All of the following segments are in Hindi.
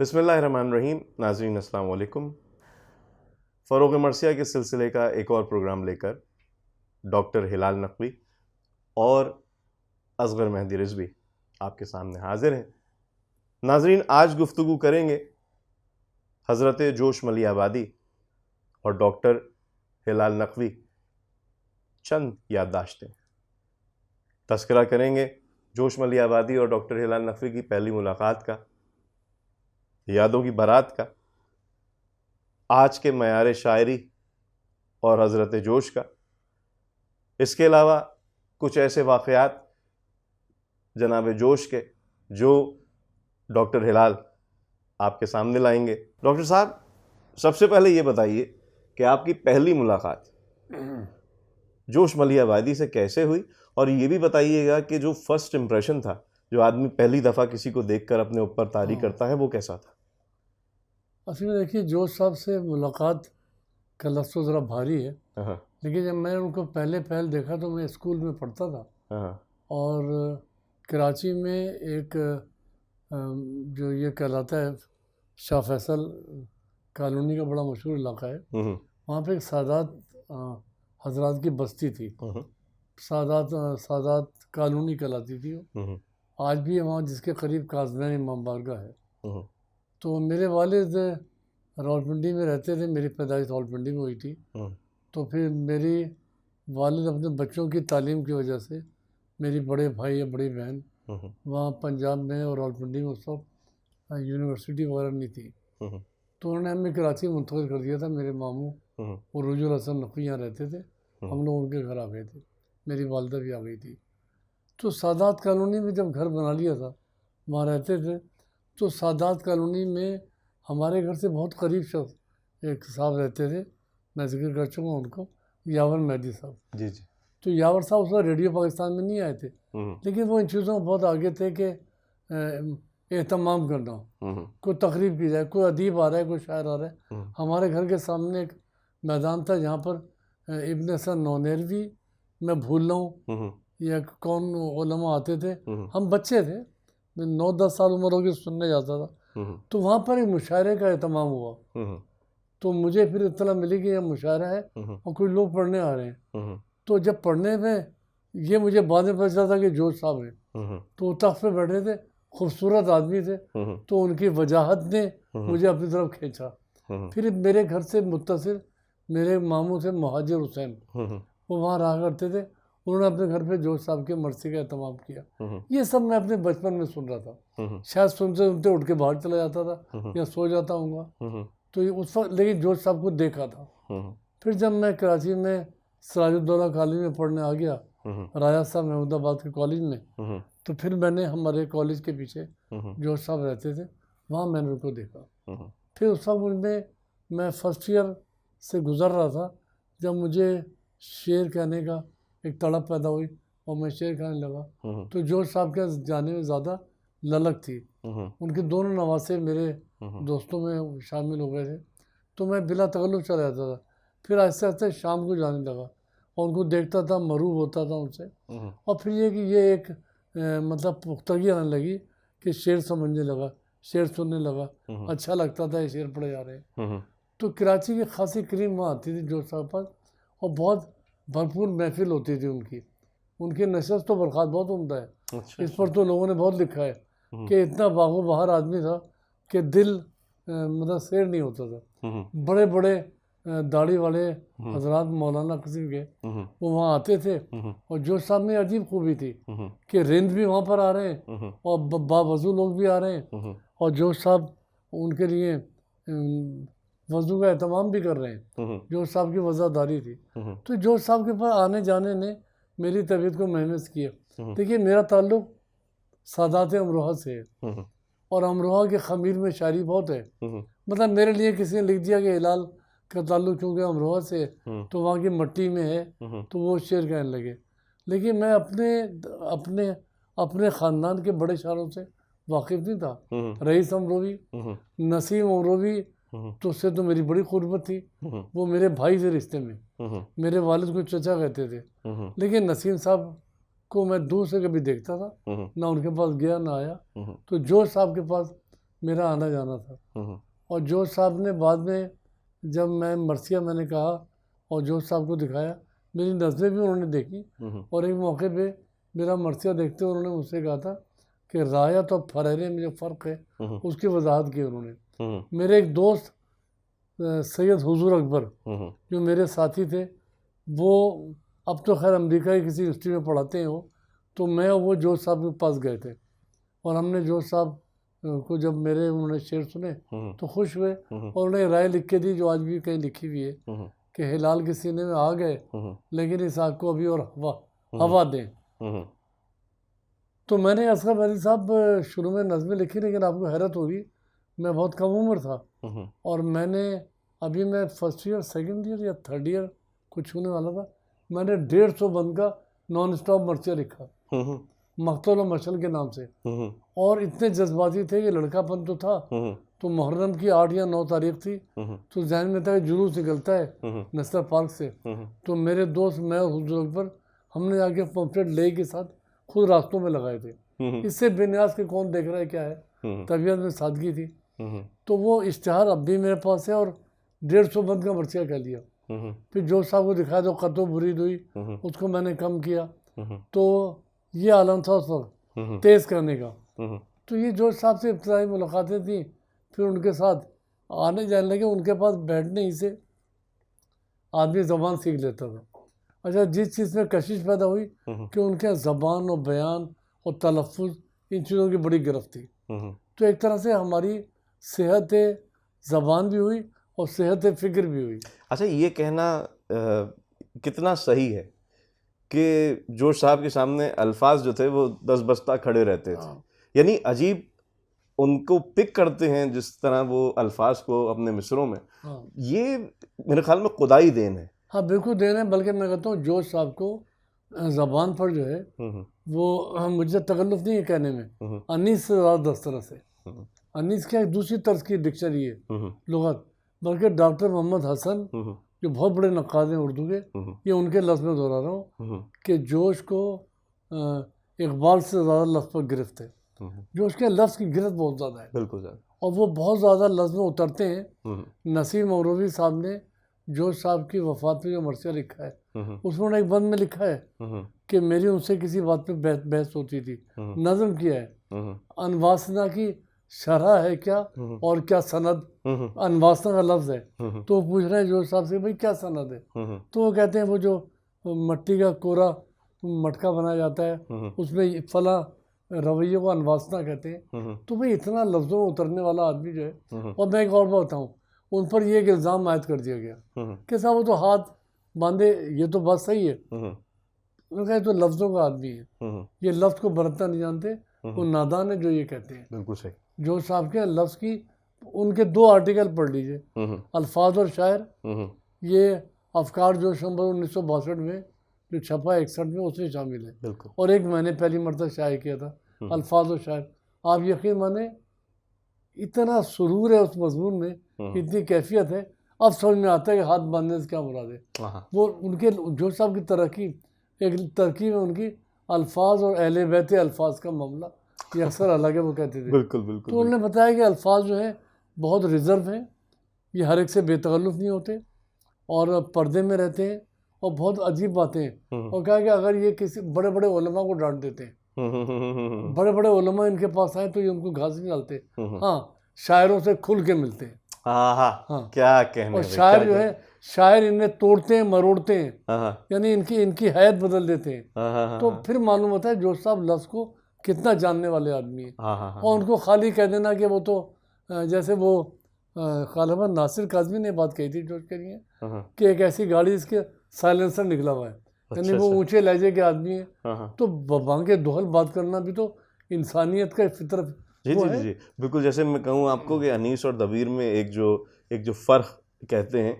बिस्मिल्लाहिर्रहमानिर्रहीम। नाज़रीन अस्सलाम वालेकुम। फ़रोग़ मर्सिया के सिलसिले का एक और प्रोग्राम लेकर डॉक्टर हिलाल नक़वी और असग़र मेहदी रिज़वी आपके सामने हाज़िर हैं। नाज़रीन, आज गुफ्तगू करेंगे हज़रत जोश मलियाबादी और डॉक्टर हिलाल नक़वी चंद याददाश्तें। तज़किरा करेंगे जोश मलियाबादी और डॉक्टर हिलाल नक़वी की पहली मुलाकात का, यादों की बारात का, आज के मयार शायरी और हज़रत जोश का। इसके अलावा कुछ ऐसे वाक़यात जनाब जोश के जो डॉक्टर हिलाल आपके सामने लाएंगे। डॉक्टर साहब, सबसे पहले ये बताइए कि आपकी पहली मुलाकात जोश मलियाबादी से कैसे हुई, और ये भी बताइएगा कि जो फर्स्ट इम्प्रेशन था, जो आदमी पहली दफ़ा किसी को देखकर अपने ऊपर तारीफ़ करता है, वो कैसा था? असल में देखिए, जोश साहब से मुलाकात का लफ्ज़ तो ज़रा भारी है, लेकिन जब मैंने उनको पहले देखा तो मैं स्कूल में पढ़ता था और कराची में एक जो ये कहलाता है शाह फैसल कॉलोनी का बड़ा मशहूर इलाका है, वहाँ पे एक सादात हजरात की बस्ती थी। सादात कॉलोनी कहलाती थी वो। आज भी है वहाँ, जिसके करीब काज़मैन इमाम बारगाह है। तो मेरे वालिद रावलपिंडी में रहते थे, मेरी पैदाइश रावलपिंडी में हुई थी। तो फिर मेरी वालिद अपने बच्चों की तालीम की वजह से, मेरी बड़े भाई या बड़ी बहन वहाँ पंजाब में और रावलपिंडी में उस वक्त यूनिवर्सिटी वगैरह नहीं थी, तो उन्होंने हमें कराची मुंतकिल कर दिया था। मेरे मामू और रुजुल हसन नक़वी यहाँ रहते थे, हम लोग उनके घर आ गए थे, मेरी वालदा भी आ गई थी। तो सादात कॉलोनी में जब घर बना लिया था, वहाँ रहते थे। तो सादात कॉलोनी में हमारे घर से बहुत करीब शख्स एक साहब रहते थे, मैं जिक्र कर चुका हूँ उनको, यावर मेहदी साहब। जी जी। तो यावर साहब उस वक्त रेडियो पाकिस्तान में नहीं आए थे, लेकिन वो इन चीज़ों में बहुत आगे थे कि एहतमाम करना, कोई तकरीब की जाए, कोई अदीब आ रहा है, कोई शायर आ रहा है। हमारे घर के सामने एक मैदान था जहाँ पर इब्न हसन नौनेरवी, मैं भूल रहा हूँ या कौन उलमा आते थे। हम बच्चे थे, 9-10 साल उम्र होगी, सुनने जाता था। तो वहाँ पर एक मुशायरे का एहतमाम हुआ। तो मुझे फिर इत्तला मिली कि यह मुशायरा है और कुछ लोग पढ़ने आ रहे हैं। तो जब पढ़ने में ये मुझे बाद में पता चला था कि जोश साहब हैं। तो तख्त पे बैठे थे, खूबसूरत आदमी थे, तो उनकी वजाहत ने मुझे अपनी तरफ खींचा। फिर मेरे घर से मुत्तसिल मेरे मामू थे मुहाजिर हुसैन, वो वहाँ रहा करते थे। उन्होंने अपने घर पे जोश साहब के मरसी का एहतमाम किया। ये सब मैं अपने बचपन में सुन रहा था, शायद सुनते सुनते उठ के बाहर चला जाता था या सो जाता हूँ। तो ये उस वक्त, लेकिन जोश साहब को देखा था। फिर जब मैं कराची में सिराजुद्दौला कॉलेज में पढ़ने आ गया, राजा साहब महमूदाबाद के कॉलेज में, तो फिर मैंने हमारे कॉलेज के पीछे जोश साहब रहते थे, वहाँ मैंने उनको देखा। फिर उस वक्त में मैं फर्स्ट ईयर से गुज़र रहा था, जब मुझे शेर कहने का एक तड़प पैदा हुई और मैं शेर कहने लगा। तो जोश साहब के जाने में ज़्यादा ललक थी। उनके दोनों नवासे मेरे दोस्तों में शामिल हो गए थे, तो मैं बिला तकल्लुफ़ चला जाता था। फिर आहिस्ते आहिस्ते शाम को जाने लगा और उनको देखता था, मरूब होता था उनसे। और फिर ये कि ये एक मतलब पुख्तगी आने लगी कि शेर समझने लगा, शेर सुनने लगा, अच्छा लगता था ये शेर पढ़े जा रहे हैं। तो कराची की खासी क्रीम वहाँ आती थी जोश साहब पास, और बहुत भरपूर महफिल होती थी उनकी। उनकी नशस्त तो बरख़ास्त बहुत उम्दा है। इस पर तो लोगों ने बहुत लिखा है कि इतना बागो बहार आदमी था कि दिल मतलब शेर नहीं होता था। बड़े बड़े दाढ़ी वाले हजरात मौलाना किस्म के वो वहाँ आते थे। और जोश साहब में अजीब खूबी थी कि रिंद भी वहाँ पर आ रहे हैं और बावजू लोग भी आ रहे हैं, और जोश साहब उनके लिए वजू का एहतमाम भी कर रहे हैं। जोश साहब की वज़ादारी थी। तो जोश साहब के पास आने जाने ने मेरी तबीयत को महमस किया। देखिए, मेरा ताल्लुक़ सादात अमरोहा से है, और अमरोहा के ख़मीर में शायरी बहुत है। मतलब मेरे लिए किसी ने लिख दिया कि हिलाल का ताल्लुक़ चूँकि अमरोहा से है तो वहाँ की मट्टी में है, तो वो शेर कहने लगे। लेकिन मैं अपने अपने अपने ख़ानदान के बड़े शायरों से वाकिफ़ नहीं था। रईस अमरोवी, नसीम अमरोवी, तो उससे तो मेरी बड़ी क़ुर्बत थी, वो मेरे भाई से रिश्ते में, मेरे वालिद को चचा कहते थे। लेकिन नसीम साहब को मैं दूर से कभी देखता था, ना उनके पास गया ना आया। तो जोश साहब के पास मेरा आना जाना था। और जोश साहब ने बाद में जब मैं मरसिया मैंने कहा और जोश साहब को दिखाया, मेरी नज़रें भी उन्होंने देखी और एक मौके पे मेरा मरसिया देखते हुए उन्होंने मुझसे कहा था कि रायत और फरेरे में जो फ़र्क है उसकी वजाहत की उन्होंने। मेरे एक दोस्त सैयद हुजूर अकबर जो मेरे साथी थे, वो अब तो खैर अमेरिका की किसी यूनिवर्सिटी में पढ़ाते हैं वो, तो मैं और वो जोश साहब के पास गए थे और हमने जोश साहब को जब मेरे उन्होंने शेर सुने तो खुश हुए और उन्हें राय लिख के दी जो आज भी कहीं लिखी हुई है कि हिलाल के सीने में आ गए लेकिन इस आग को अभी और हवा दें। तो मैंने असगर मेहदी साहब शुरू में नज़में लिखी, लेकिन आपको हैरत होगी मैं बहुत कम उम्र था और मैंने अभी मैं फर्स्ट ईयर सेकंड ईयर या थर्ड ईयर कुछ होने वाला था, मैंने 150 बंद का नॉन स्टॉप मरसिया लिखा मकतूल और मशल के नाम से। और इतने जज्बाती थे कि लड़कापन तो था, तो मुहर्रम की 8 या 9 तारीख थी, तो जहन में था कि जुलूस निकलता है नस्तर पार्क से, तो मेरे दोस्त मैं और हुजूर अकबर हमने जाके पंपलेट ले के साथ खुद रास्तों में लगाए थे। इससे बेनियाज के कौन देख रहा है क्या है, तबीयत में सादगी थी। तो वो इश्तिहार अब भी मेरे पास है और 150 बंद का मरसिया कह लिया। फिर जोश साहब को दिखाया तो कतो बुरी हुई, उसको मैंने कम किया, तो ये आलम था उस वक्त तेज़ करने का। तो ये जोश साहब से इब्तदाई मुलाकातें थी, फिर उनके साथ आने जाने लगे, उनके पास बैठने ही से आदमी ज़बान सीख लेता था। अच्छा, जिस चीज़ में कशिश पैदा हुई कि उनके ज़बान और बयान और तलफ़ुज़ इन चीज़ों की बड़ी गिरफ्त थी, तो एक तरह से हमारी सेहत ज़बान भी हुई और सेहत फ़िक्र भी हुई। अच्छा, ये कहना कितना सही है कि जोश साहब के सामने अल्फाज जो थे वो 10 बस्ता खड़े रहते थे, यानी अजीब उनको पिक करते हैं जिस तरह वो अल्फाज को अपने मिसरों में। ये मेरे ख्याल में खुदाई देन है। हाँ बिल्कुल देन है, बल्कि मैं कहता हूँ जोश साहब को ज़बान पर जो है वो मुझे तकल्लुफ़ नहीं है कहने में, अनीस से ज़्यादा दस्तरस है। अनीस क्या दूसरी तर्ज की डिक्शनरी है लुगत, बल्कि डॉक्टर मोहम्मद हसन जो बहुत बड़े नक्काद हैं उर्दू के, ये उनके लफ्ज़ में दोहरा रहा हूँ कि जोश को इकबाल से ज़्यादा लफ्ज़ पर गिरफ्त है। जोश के लफ्ज़ की गिरफ्त बहुत ज़्यादा है, बिल्कुल ज़्यादा, और वो बहुत ज़्यादा लफ्ज़ में उतरते हैं। नसीम मौरवी साहब ने जोश साहब की वफ़ात पे जो मरसिया लिखा है उसमें उन्होंने एक बंद में लिखा है कि मेरी उनसे किसी बात पे बहस होती थी, नज़म किया है अनवासना की शरह है क्या और क्या सनद, अनवासना का लफ्ज़ है, तो पूछ रहे हैं जोश साहब से भाई क्या सनद है, तो वो कहते हैं वो जो मट्टी का कोरा मटका बनाया जाता है उसमें फला रवैये को अनवासना कहते हैं। तो भाई इतना लफ्ज़ों में उतरने वाला आदमी जो है, और मैं एक और बात बताऊँ, उन पर ये एक इल्ज़ाम आयद कर दिया गया कि साहब वो तो हाथ बांधे, ये तो बात सही है, उन्होंने कहा तो लफ्ज़ों का आदमी है, ये लफ्ज़ को बरतना नहीं जानते, वो नादान है जो ये कहते हैं। बिल्कुल सही। जो साहब के लफ्ज़ की उनके 2 आर्टिकल पढ़ लीजिए, अल्फाज और शायर, ये अफकार जो शंबर 1962 में जो छपा 61 में उसमें शामिल है, और एक मैंने पहली मरतबा शाये किया था अल्फाज और शायर। आप यकीन माने इतना सुरूर है उस मजमून में, इतनी कैफियत है, अब समझ में आता है कि हाथ बांधने से क्या मुराद है। वो उनके जो साहब की तरक्की एक तरकीब है उनकी, अल्फाज और अहले बैत अल्फाज का मामला ये अक्सर अलग है, वो कहते थे। बिल्कुल बिल्कुल। तो उन्होंने बताया कि अल्फाज जो है बहुत रिजर्व हैं, ये हर एक से बेतकल्लुफ़ नहीं होते और पर्दे में रहते हैं और बहुत अजीब बातें हैं, और कहा कि अगर ये किसी बड़े बड़े उलमा को डांट देते हैं, बड़े बड़े उलमा इनके पास आए तो ये उनको घास नहीं डालते, हाँ शायरों से खुल के मिलते हैं। हाँ, क्या कहने, और शायर जो है शायर इन्हें तोड़ते हैं मरोड़ते हैं, यानी इनकी हैत बदल देते हैं। तो फिर मालूम होता है जोश साहब लफ्ज़ को कितना जानने वाले आदमी हैं। और उनको खाली कह देना कि वो तो जैसे वो गालिबन नासिर काज़मी ने बात कही थी जोश के लिए कि एक ऐसी गाड़ी इसके साइलेंसर निकला हुआ है, यानी वो ऊंचे लहजे के आदमी है। तो बांके दोहल बात करना भी तो इंसानियत का फितरत। जी जी जी बिल्कुल। जैसे मैं कहूँ आपको कि अनीस और दबीर में एक जो फ़र्क कहते हैं,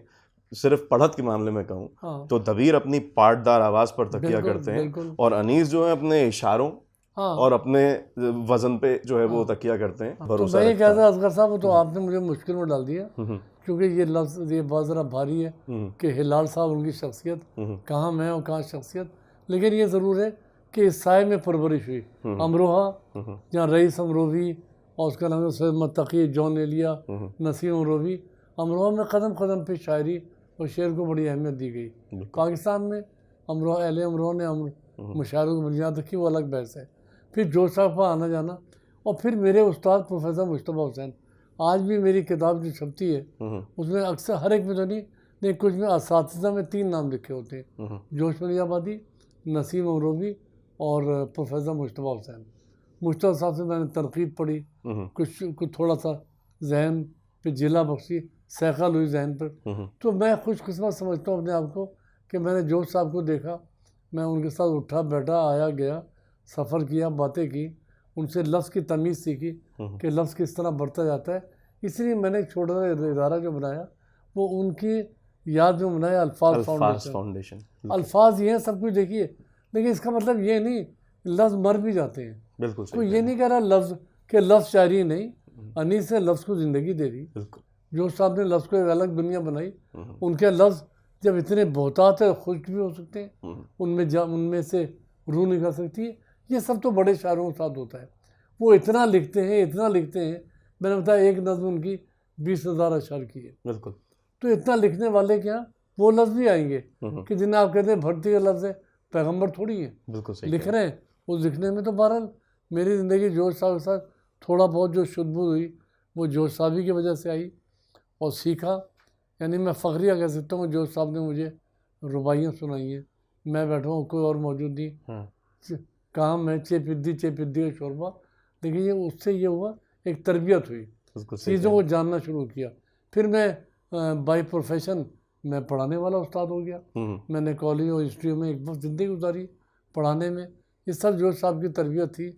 सिर्फ पढ़त के मामले में कहूँ तो दबीर अपनी पाटदार आवाज़ पर तकिया करते हैं और अनीस जो है अपने इशारों और अपने वजन पे जो है वो तकिया करते हैं। तो मैं ये कहता असगर साहब, तो आपने मुझे मुश्किल में डाल दिया, क्योंकि ये लफ्ज़ ये बहुत ज़रा भारी है कि हिलाल साहब उनकी शख्सियत, कहाँ मैं और कहाँ शख्सियत। लेकिन ये ज़रूर है कि इस साय में परवरिश हुई, अमरोहा जहाँ रईस अमरोवी और उसका नाम है सैयद मुत्तकी, जॉन एलिया, नसीम अमरोवी। अमरोहा में कदम कदम पे शायरी और शेर को बड़ी अहमियत दी गई। पाकिस्तान में अमरोहा ने मुशायरों की बुनियाद रखी, वो अलग बहस है। फिर जोश साहब का आना जाना, और फिर मेरे उस्ताद प्रोफेसर मुश्तबा हुसैन। आज भी मेरी किताब जो छपती है उसमें अक्सर, हर एक में तो नहीं लेकिन कुछ में असातिज़ा में 3 नाम लिखे होते हैं, जोश मलियाबादी, नसीम अमरोवी और प्रोफेसर मुश्तबा हुसैन। मुश्तबा साहब से मैंने तरकीब पढ़ी, कुछ थोड़ा सा जहन पे जिला बख्शी, सैकल हुई जहन पर। तो मैं खुशकिस्मत समझता हूँ अपने आप को कि मैंने जोश साहब को देखा, मैं उनके साथ उठा बैठा, आया गया, सफ़र किया, बातें की, उनसे लफ्ज़ की तमीज़ सीखी कि लफ्ज़ किस तरह बढ़ता जाता है। इसलिए मैंने एक छोटा सा इदारा जो बनाया वो उनकी याद में बनाया, अल्फाज फाउंडेशन। अल्फाज ये हैं, सब कुछ देखिए, लेकिन इसका मतलब ये नहीं लफ्ज़ मर भी जाते हैं। बिल्कुल कोई ये नहीं कह रहा लफ्ज़ शायरी नहीं, अनीस से लफ्ज़ को ज़िंदगी दे दी। जो साहब ने लफ्ज़ को एक अलग दुनिया बनाई। उनके लफ्ज़ जब इतने बहुतात है, खुश्क भी हो सकते हैं, उनमें से रूह निकल सकती है। ये सब तो बड़े शायरों के साथ होता है, वो इतना लिखते हैं। मैंने बताया एक नज़्म उनकी 20,000 अशअर की है। बिल्कुल। तो इतना लिखने वाले क्या वो लफ्ज़ भी आएंगे कि जिन्हें आप कहते हैं भर्ती का लफ्ज़ है, पैगंबर थोड़ी है, बिल्कुल सही लिख रहे हैं। उस लिखने में तो बहरहाल मेरी ज़िंदगी जोश साहब के साथ थोड़ा बहुत जो शुद्ध हुई वो जोश साहबी की वजह से आई और सीखा। यानी मैं फ़खरिया कह सकता हूँ, जोश साहब ने मुझे रुबाइयाँ सुनाई हैं, मैं बैठा हूँ, कोई और मौजूद नहीं, काम है चेपिद्दी का शोरबा, लेकिन ये उससे ये हुआ एक तरबियत हुई, चीज़ों को जानना शुरू किया। फिर मैं बाई प्रोफेशन मैं पढ़ाने वाला उस्ताद हो गया। मैंने कॉलेज और इंस्टीट्यूट में एक वक्त ज़िंदगी गुजारी पढ़ाने में। ये सब जोश साहब की तरबियत थी,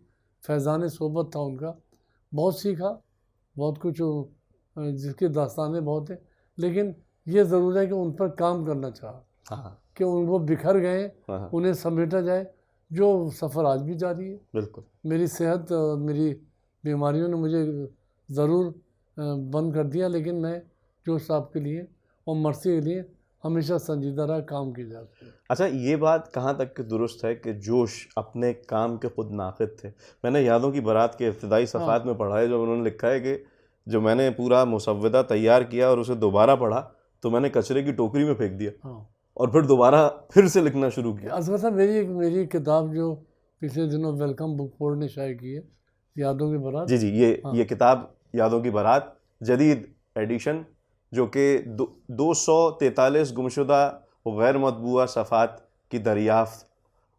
फैज़ान सोबत था उनका। बहुत सीखा, बहुत कुछ, जिसकी दास्तानें बहुत हैं, लेकिन ये ज़रूर है कि उन पर काम करना चाहा कि वो बिखर गए, उन्हें समेटा जाए। जो सफ़र आज भी जारी है। बिल्कुल। मेरी सेहत, मेरी बीमारियों ने मुझे ज़रूर बंद कर दिया, लेकिन मैं जोश साहब के लिए और मर्सी के लिए हमेशा संजीदा रहा, काम की जाती है। अच्छा, ये बात कहाँ तक दुरुस्त है कि जोश अपने काम के खुद नाक़िद थे? मैंने यादों की बारात के इब्तिदाई सफ़ात में पढ़ा है, जो उन्होंने लिखा है कि जो मैंने पूरा मुसव्वदा तैयार किया और उसे दोबारा पढ़ा तो मैंने कचरे की टोकरी में फेंक दिया और फिर दोबारा फिर से लिखना शुरू किया। असगर साहब, मेरी किताब जो पिछले दिनों वेलकम बुक बोर्ड ने शाये की है, यादों की बारात। जी, ये किताब यादों की बारात जदीद एडिशन, जो कि 243 गुमशुदा गैर मतबूआ सफ़ात की दरियाफ्त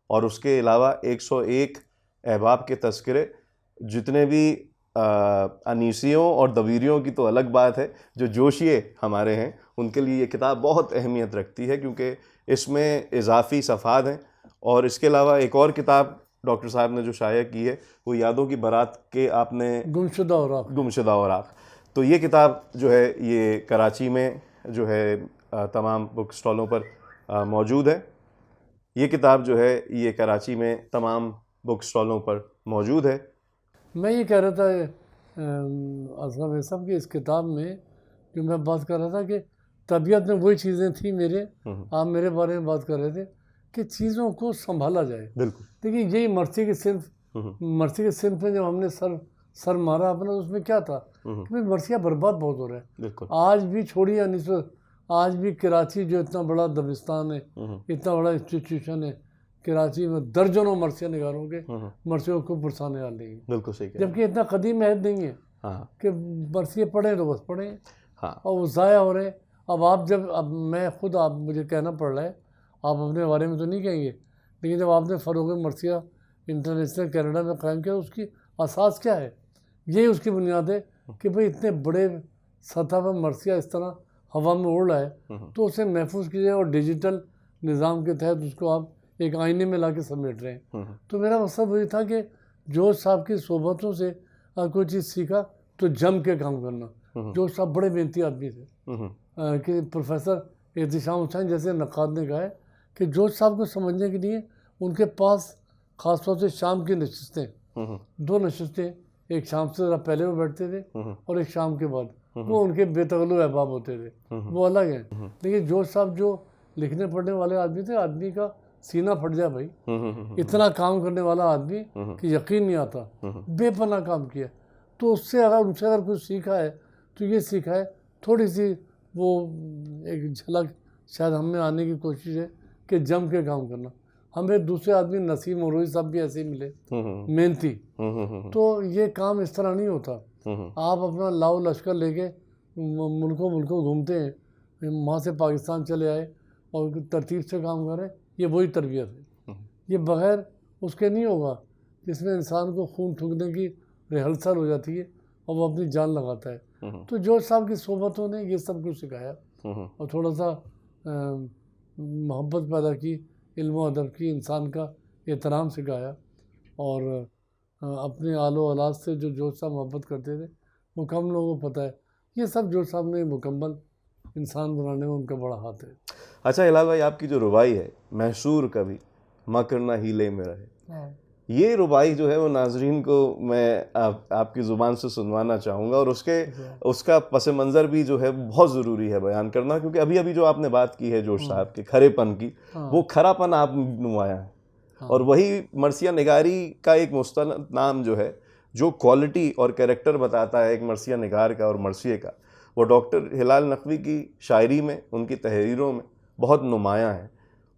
और उसके अलावा 101 अहबाब के तज़किरे, जितने भी अनीसियों और दबीरियों की तो अलग बात है, जो जोशिए हमारे हैं उनके लिए ये किताब बहुत अहमियत रखती है, क्योंकि इसमें इजाफ़ी सफ़ात हैं। और इसके अलावा एक और किताब डॉक्टर साहब ने जो शाया की है वो यादों की बारात के आपने गुमशुदा औराक़। तो ये किताब जो है ये कराची में जो है तमाम बुक स्टॉलों पर मौजूद है। ये किताब जो है ये कराची में तमाम बुक स्टॉलों पर मौजूद है। मैं ये कह रहा था असलम भाई साहब कि इस किताब में जो मैं बात कर रहा था कि तबीयत में वही चीज़ें थी मेरे, आप मेरे बारे में बात कर रहे थे कि चीज़ों को संभाला जाए। बिल्कुल। देखिए यही मर्सी के सिर्फ में जब हमने सर मारा अपना, उसमें क्या था कि भाई मर्सिया बर्बाद बहुत हो रहा है। बिल्कुल। आज भी छोड़िए आज भी कराची जो इतना बड़ा दबिस्तान है, इतना बड़ा इंस्टीट्यूशन है, कराची में दर्जनों मर्सिया निगारों के मर्सियों को बरसाने वाले हैं। बिल्कुल सही। जबकि इतना कदीम महद नहीं है कि मर्सिए पढ़े तो बस पढ़े, और वो ज़ाया हो रहे। अब मैं खुद, आप मुझे कहना पड़ रहा है, आप अपने बारे में तो नहीं कहेंगे, लेकिन जब आपने फ़रोग़ मर्सिया इंटरनेशनल कनाडा में कायम किया, उसकी असास क्या है? यही उसकी बुनियाद है कि भाई इतने बड़े सतह पर मर्सिया इस तरह हवा में उड़ रहा है, तो उसे महफूज कीजिए और डिजिटल निज़ाम के तहत उसको आप एक आईने में ला के समेट रहे हैं। तो मेरा मकसद वही था कि जोश साहब की सोबतों से कोई चीज़ सीखा तो जम के काम करना। जोश साहब बड़े मेहनती आदमी थे कि प्रोफेसर एहतिशाम हुसैन जैसे नक़ाद ने कहा है कि जोश साहब को समझने के लिए उनके पास ख़ास तौर से शाम की नशस्तें, 2 नशस्तें, एक शाम से ज़रा पहले वो बैठते थे और एक शाम के बाद, वो उनके बेतगल्लु अहबाब होते थे, वो अलग हैं। लेकिन जोश साहब जो लिखने पढ़ने वाले आदमी थे, आदमी का सीना फट जाए भाई, इतना काम करने वाला आदमी कि यकीन नहीं आता, बेपनाह काम किया। तो उससे अगर उनसे अगर कुछ सीखा है तो ये सीखा है, थोड़ी सी वो एक झलक शायद हमें आने की कोशिश है कि जम के काम करना। हमें दूसरे आदमी नसीम और रोहित साहब भी ऐसे ही मिले, मेहनती। तो ये काम इस तरह नहीं होता। आप अपना लाओ लश्कर लेके मुल्कों घूमते हैं, वहाँ से पाकिस्तान चले आए और तरतीब से काम करें, ये वही तरबियत है। ये बग़ैर उसके नहीं होगा, जिसमें इंसान को खून थूकने की रिहर्सल हो जाती है और वो अपनी जान लगाता है। तो जोश साहब की सोहबतों ने ये सब कुछ सिखाया और थोड़ा सा मोहब्बत पैदा की, इल्म अदब की, इंसान का एहतराम सिखाया। और अपने आलो औलाद से जो जोश साहब मोहब्बत करते थे वो कम लोगों को पता है। ये सब जोश साहब ने मुकम्मल इंसान बनाने में उनका बड़ा हाथ है। अच्छा हिलाल भाई, आपकी जो रुबाई है मैसूर कभी मकर ना हीले में रहे, ये रुबाई जो है वो नाजरीन को मैं आपकी ज़ुबान से सुनवाना चाहूँगा, और उसका पस मंज़र भी जो है बहुत ज़रूरी है बयान करना, क्योंकि अभी अभी जो आपने बात की है जोश साहब के खरेपन की, वो खरापन आप नुमाया है। और वही मरसिया निगारी का एक मुस्तनद नाम जो है, जो क्वालिटी और कैरेक्टर बताता है एक मरसिया निगार का और मरसिए का, वो डॉक्टर हिलाल नकवी की शायरी में, उनकी तहरीरों में बहुत नुमाया है।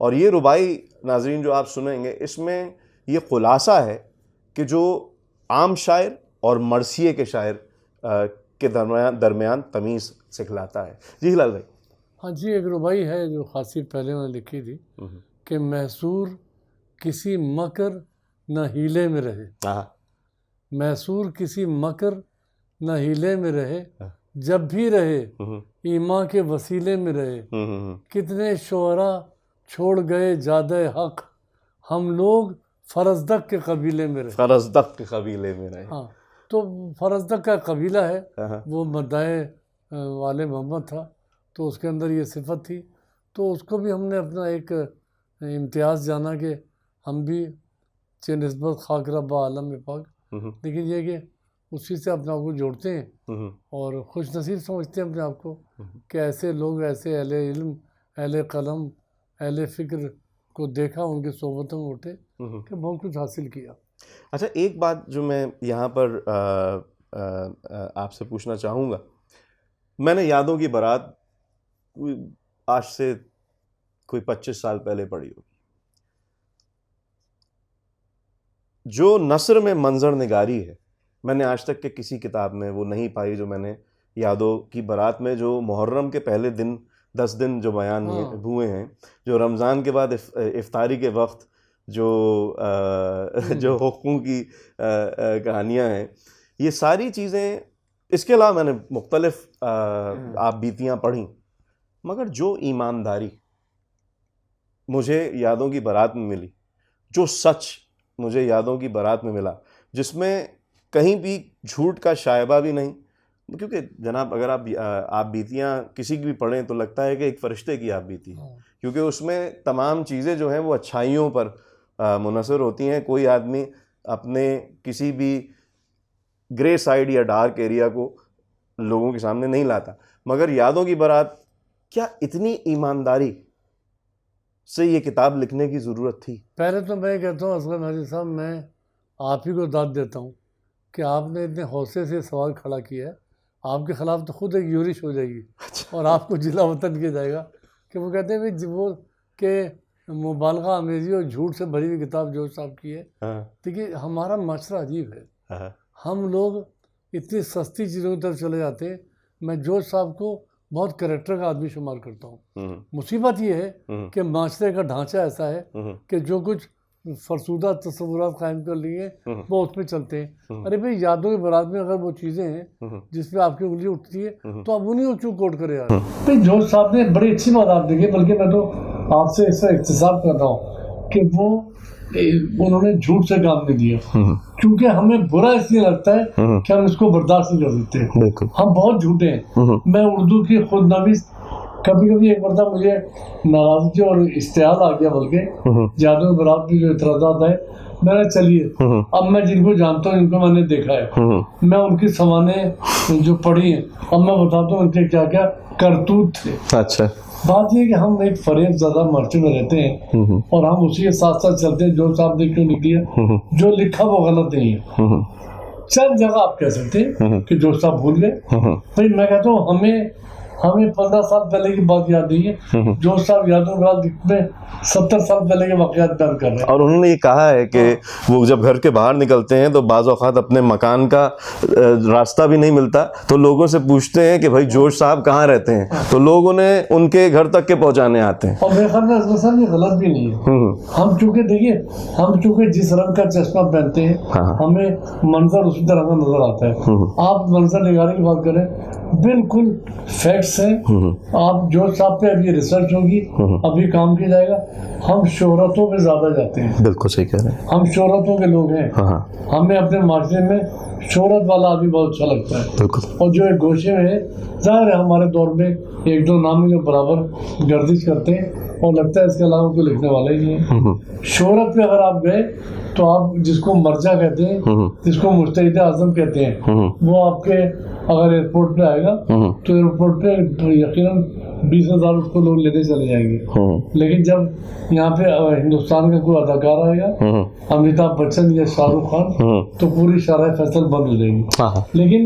और ये रुबाई नाजरीन जो आप सुनेंगे, इसमें ये खुलासा है कि जो आम शायर और मरसिए के शायर के दरमियान तमीज़ सिखलाता है। जी हिलाल भाई। हाँ जी, एक रुबाई है जो खासी पहले मैंने लिखी थी कि मैसूर किसी मकर न हीले में रहे, मैसूर किसी मकर न हीले में रहे, जब भी रहे ईमा के वसीले में रहे, कितने शोहरा छोड़ गए जादे हक, हम लोग फरजदक के कबीले में रहे। फरजदक के कबीले में रहे। हाँ, तो फरजदक का कबीला है, वो मदाए वाले मोहम्मद था, तो उसके अंदर ये सिफत थी। तो उसको भी हमने अपना एक इम्तियाज़ जाना कि हम भी निस्बत खाक रब्बा आलम में पाक, लेकिन ये कि उसी से अपने आप को जोड़ते हैं और खुश नसीब समझते हैं अपने आप को कि ऐसे लोग, ऐसे अहले इल्म, अहले कलम, अहले फ़िक्र को देखा, उनकी सोबतों में उठे कि बहुत कुछ हासिल किया। अच्छा, एक बात जो मैं यहाँ पर आपसे पूछना चाहूँगा, मैंने यादों की बारात आज से कोई 25 साल पहले पढ़ी होगी। जो नस्र में मंजर निगारी है, मैंने आज तक के किसी किताब में वो नहीं पाई जो मैंने यादों की बारात में, जो मुहर्रम के पहले दिन 10 दिन जो बयान हुए हैं, जो रमज़ान के बाद इफ्तारी के वक्त जो हुक्मों की कहानियाँ हैं, ये सारी चीज़ें, इसके अलावा मैंने मुख्तलिफ आप बीतियाँ पढ़ी, मगर जो ईमानदारी मुझे यादों की बारात में मिली, जो सच मुझे यादों की बारात में मिला, जिसमें कहीं भी झूठ का शायबा भी नहीं, क्योंकि जनाब अगर आप बीतियाँ किसी की भी पढ़ें तो लगता है कि एक फ़रिश्ते की आप बीती है, क्योंकि उसमें तमाम चीज़ें जो हैं वो अच्छाइयों पर मुनसर होती हैं। कोई आदमी अपने किसी भी ग्रे साइड या डार्क एरिया को लोगों के सामने नहीं लाता, मगर यादों की बारात, क्या इतनी ईमानदारी से ये किताब लिखने की ज़रूरत थी? पहले तो मैं कहता हूँ असगर महदी साहब, मैं आप ही को दाद देता हूँ कि आपने इतने हौसले से सवाल खड़ा किया है। आपके ख़िलाफ़ तो खुद एक यूरिश हो जाएगी और आपको जिला वतन किया जाएगा कि वो कहते हैं भाई वो कि मुबालगा अमेज़ी और झूठ से भरी हुई किताब जोश साहब की है। देखिए, हमारा माशरा अजीब है, हम लोग इतनी सस्ती चीज़ों की तरफ चले जाते हैं। मैं जोश साहब को बहुत करैक्टर का आदमी शुमार करता हूँ। मुसीबत ये है कि माशरे का ढांचा ऐसा है कि जो कुछ फरसूदा तस्वुरात कायम कर लिए वो उसमें चलते हैं। अरे भाई, यादों की बारात में अगर वो चीज़ें हैं जिस पे आपकी उंगली उठती है तो आप उन्हीं को क्यों कोट करें यार। भाई जोश साहब ने बड़ी अच्छी बात आप देखी, बल्कि मैं तो आपसे इसका इख्तिसाब कर रहा हूँ कि वो उन्होंने झूठ से काम नहीं दिया, क्योंकि हमें बुरा इसलिए लगता है कि हम इसको बर्दाश्त नहीं कर सकते। हम बहुत झूठे हैं। मैं उर्दू की खुद नवीस कभी कभी एक मरतबा मुझे नाराजगी और इश्तियाल आ गया, बल्कि यादों की बारात की जो इतराज़ात है, मैंने चलिए अब मैं जिनको जानता हूँ, इनको मैंने देखा है, मैं उनकी समाने जो पढ़ी हैं अब मैं बताता हूँ उनके क्या क्या करतूत थे। अच्छा, बात यह कि हम एक फरेब ज़्यादा मार्चे में रहते हैं और हम उसी के साथ साथ चलते हैं। जो साहब ने क्यों लिख दिया, जो लिखा वो गलत नहीं है। चंद जगह आप कह सकते हैं कि जोश साहब भूल गए। भाई मैं कहता हूँ हमें 15 साल पहले की बात याद नहीं है, जोश साहब यादव में 70 साल पहले के वाकयात बयान कर रहे हैं। और उन्होंने ये कहा है कि वो जब घर के बाहर निकलते हैं तो बाज़ औक़ात अपने मकान का रास्ता भी नहीं मिलता, तो लोगों से पूछते हैं कि भाई जोश साहब कहाँ रहते हैं, तो लोग उन्हें उनके घर तक के पहुँचाने आते हैं। और मेरे ख्याल में ये गलत भी नहीं है। हम चूंकि जिस रंग का चश्मा पहनते हैं, हमें मंजर उसी तरह का नजर आता है। आप मंजर निगारी की बात करें, बिल्कुल फैक्ट्स हैं। आप जोश साहब पे अभी रिसर्च होगी, अभी काम किया जाएगा। हम शोहरतों पे ज्यादा जाते हैं। बिल्कुल सही कह रहे हैं, हम शोहरतों के लोग हैं। हमें अपने माशरे में शोहरत वाला आदमी बहुत अच्छा लगता है। बिल्कुल। और जो एक गोशे में है, जाहिर है हमारे दौर में एक दो नाम के बराबर गर्दिश करते हैं और लगता है इसके अलावा कोई लिखने वाला ही नहीं है। शोहरत पे अगर आप गए तो आप जिसको मर्जा कहते हैं, जिसको मुस्तैद आज़म कहते हैं, वो आपके अगर एयरपोर्ट पे आएगा तो एयरपोर्ट पे यकीनन 20,000 उसको लोग लेने चले जाएंगे। लेकिन जब यहाँ पे हिंदुस्तान का कोई अदाकार आएगा, अमिताभ बच्चन या शाहरुख खान, तो पूरी शाराए फैसल बंद हो जाएगी। लेकिन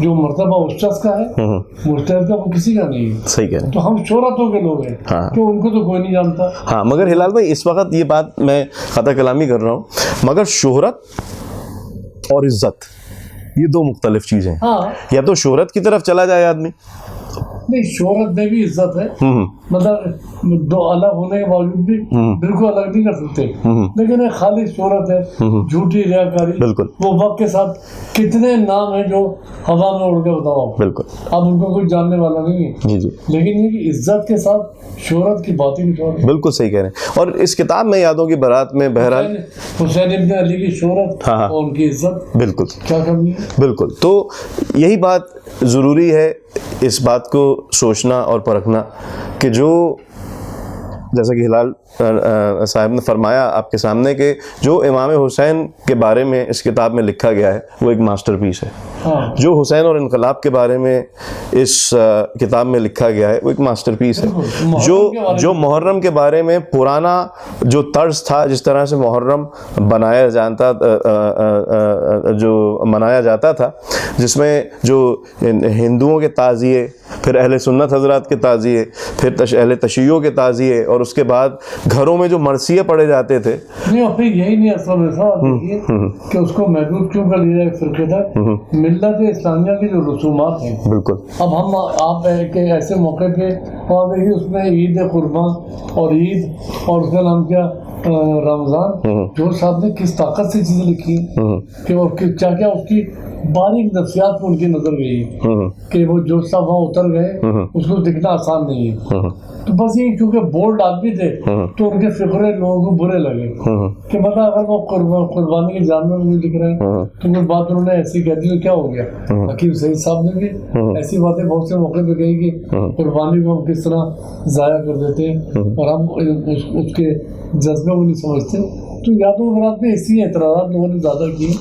जो मर्तबा उस शख्स का है, मुस्तैद का, वो किसी का नहीं है। सही कह रहे हैं। तो हम शोहरतों के लोग हैं, तो उनको तो कोई नहीं जानता। हाँ, मगर हिलाल भाई इस वक्त ये बात मैं खता कलामी कर रहा हूँ, मगर शोहरत और इज्जत ये दो मुख्तलिफ चीजें हैं। हाँ। या तो शोहरत की तरफ चला जाए आदमी, नहीं, शोहरत में भी इज्जत है, मतलब दो अलग होने के बावजूद भी बिल्कुल अलग नहीं कर सकते। लेकिन एक खाली शोहरत है, झूठी रियाकारी। बिल्कुल। वो वक्त के साथ कितने नाम हैं जो हवा में उड़ के बताओ। बिल्कुल। अब उनको कोई जानने वाला नहीं है। जी। लेकिन ये कि इज्जत के साथ शोहरत की बात ही नहीं। बिल्कुल सही कह रहे हैं। और इस किताब में यादों की बारात में बहरहाल हुसैन इब्न अली की शोहरत और उनकी इज्जत, बिल्कुल क्या करनी है। बिल्कुल। तो यही बात ज़रूरी है, इस बात को सोचना और परखना कि जो जैसा कि हिलाल साहब ने फरमाया आपके सामने कि जो इमाम हुसैन के बारे में इस किताब में लिखा गया है वो एक मास्टरपीस है। हाँ। जो हुसैन और इनकलाब के बारे में इस किताब में लिखा गया है वो एक मास्टरपीस है। जो मुहर्रम के बारे में पुराना जो तर्ज था, जिस तरह से मुहर्रम बनाया जाता था, जिसमें जो हिंदुओं के ताज़िए, फिर अहले सुन्नत हजरात के ताज़िए, फिर अहले तशय्यो के ताज़िए, और उसके बाद घरों में जो मरसिये पढ़े जाते थे। नहीं, और फिर यही नहीं असल में था कि उसको महदूद क्यों कर लिया फिरके तक, मिल्लत इस्लामिया की जो रसूमात हैं। बिल्कुल। अब हम आप के ऐसे मौके पे और देखिए उसमें ईद कुर्बान और ईद और उसका नाम क्या रमज़ान, जो साहब ने किस ताकत से चीज़ें लिखी कि वो क्या क्या उसकी बारीक नफ्सियात में उनकी नजर गई कि वो जो साहब वहाँ उतर गए, उसको दिखना आसान नहीं है। तो बस ये क्योंकि बोल्ड आदमी थे तो उनके फिक्रे लोगों को बुरे लगे कि मतलब अगर वो कुर्बानी के जानवर नहीं दिख रहे हैं तो कुछ बात उन्होंने ऐसी कह दी तो क्या हो गया। हकीम सईद साहब ने भी ऐसी बातें बहुत से मौके पे कही कि कुर्बानी को हम किस तरह ज़ाया कर देते हैं और हम उसके जज्बे को नहीं समझते। तो यादों बरात में इसी एतराज़ लोगों ने ज़्यादा किए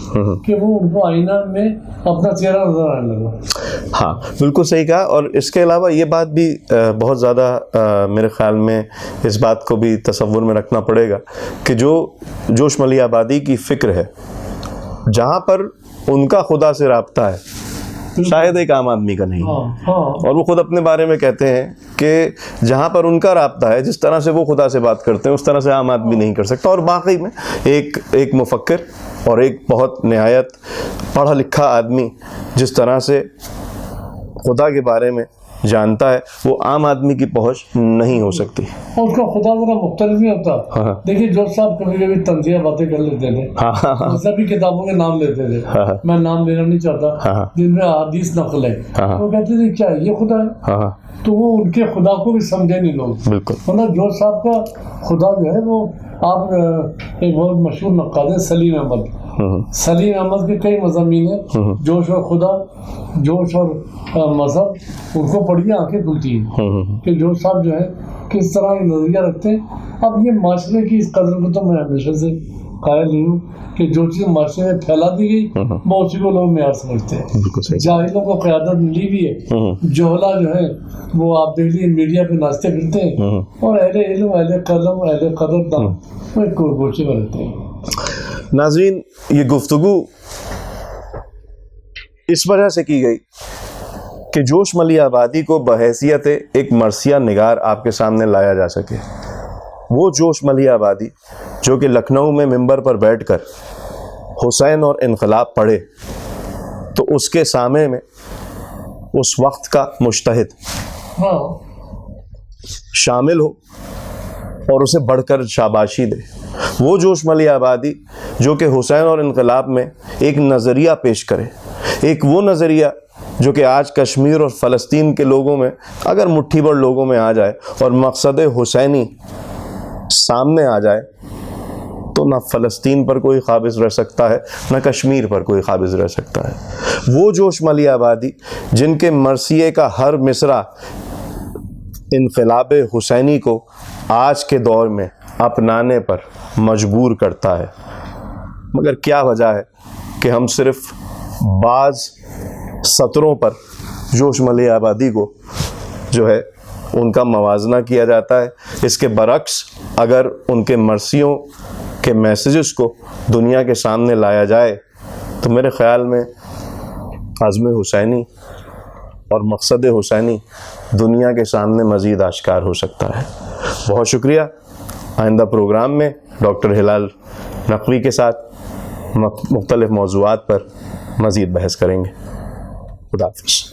कि वो उनको आईना में अपना चेहरा नजर आने लगा। हाँ, बिल्कुल सही कहा। और इसके अलावा ये बात भी बहुत ज़्यादा मेरे ख्याल में इस बात को भी तसव्वुर में रखना पड़ेगा कि जो जोशमली आबादी की फ़िक्र है, जहाँ पर उनका खुदा से राब्ता है, शायद एक आम आदमी का नहीं। हाँ। और वो खुद अपने बारे में कहते हैं कि जहाँ पर उनका राब्ता है, जिस तरह से वो खुदा से बात करते हैं उस तरह से आम आदमी नहीं कर सकता। और वाकई में एक मुफक्किर और एक बहुत निहायत पढ़ा लिखा आदमी जिस तरह से खुदा के बारे में जानता है वो आम आदमी की पहुंच नहीं हो सकती। और उसका खुदा जरा मुख्तलिफ नहीं होता। हाँ। देखिए जो साहब कभी कभी तंजिया बातें कर लेते थे। हाँ। सभी किताबों के नाम लेते थे। हाँ। मैं नाम लेना नहीं चाहता। हाँ। जिनमें हदीस नकल है। हाँ। वो कहते थे क्या ये खुदा है। हाँ। तो वो उनके खुदा को भी समझे नहीं लोग। बिल्कुल। मतलब जो साहब का खुदा जो है वो आप एक बहुत मशहूर नक्काद है सलीम अहमद। सलीम अहमद के कई मज़ामीन हैं, जोश और खुदा, जोश और मजहब, उनको पढ़िए आंखें खुलती हैं कि जोश साहब जो है किस तरह की नज़रिया रखते हैं। अब ये माशरे की इस कदर को तो मैं हमेशा से कायल नहीं हूँ कि जो चीज़ माशरे में फैला दी गई वो उसी को लोग मेयार समझते हैं। जाहिलों को क़यादत मिली भी है, जोहला जो है वो आप देख लीजिए मीडिया पे नाचते फिरते हैं, और अहले इल्म, अहले कलम, अहले कदरदान वो एक गोशे में रहते हैं। नाज़रीन, ये गुफ्तगू इस वजह से की गई कि जोश मली आबादी को बहैसियत एक मरसिया निगार आपके सामने लाया जा सके। वो जोश मली आबादी जो कि लखनऊ में मिंबर पर बैठकर हुसैन और इनकलाब पढ़े, तो उसके सामे में उस वक्त का मुज्तहिद शामिल हो और उसे बढ़कर शाबाशी दे। वो जोश मली आबादी जो कि हुसैन और इनकलाब में एक नज़रिया पेश करे, एक वो नज़रिया जो कि आज कश्मीर और फ़लस्तीन के लोगों में, अगर मुट्ठी भर लोगों में आ जाए और मकसद हुसैनी सामने आ जाए, तो ना फ़लस्तीन पर कोई काबिज़ रह सकता है, ना कश्मीर पर कोई काबिज़ रह सकता है। वो जोश मली आबादी जिनके मरसिए का हर मिसरा इनक़िलाब हुसैनी को आज के दौर में अपनाने पर मजबूर करता है। मगर क्या वजह है कि हम सिर्फ बाज़ सतरों पर जोश मली आबादी को जो है उनका मवाजना किया जाता है। इसके बरक्स अगर उनके मरसियों के मैसेजेस को दुनिया के सामने लाया जाए, तो मेरे ख़्याल में आज़म हुसैनी और मकसद हुसैनी दुनिया के सामने मज़ीद आश्कार हो सकता है। बहुत शुक्रिया। आइंदा प्रोग्राम में डॉक्टर हिलाल नकवी के साथ मुख्तलिफ़ मौज़ूआत पर मज़ीद बहस करेंगे। खुदा हाफ़िज़।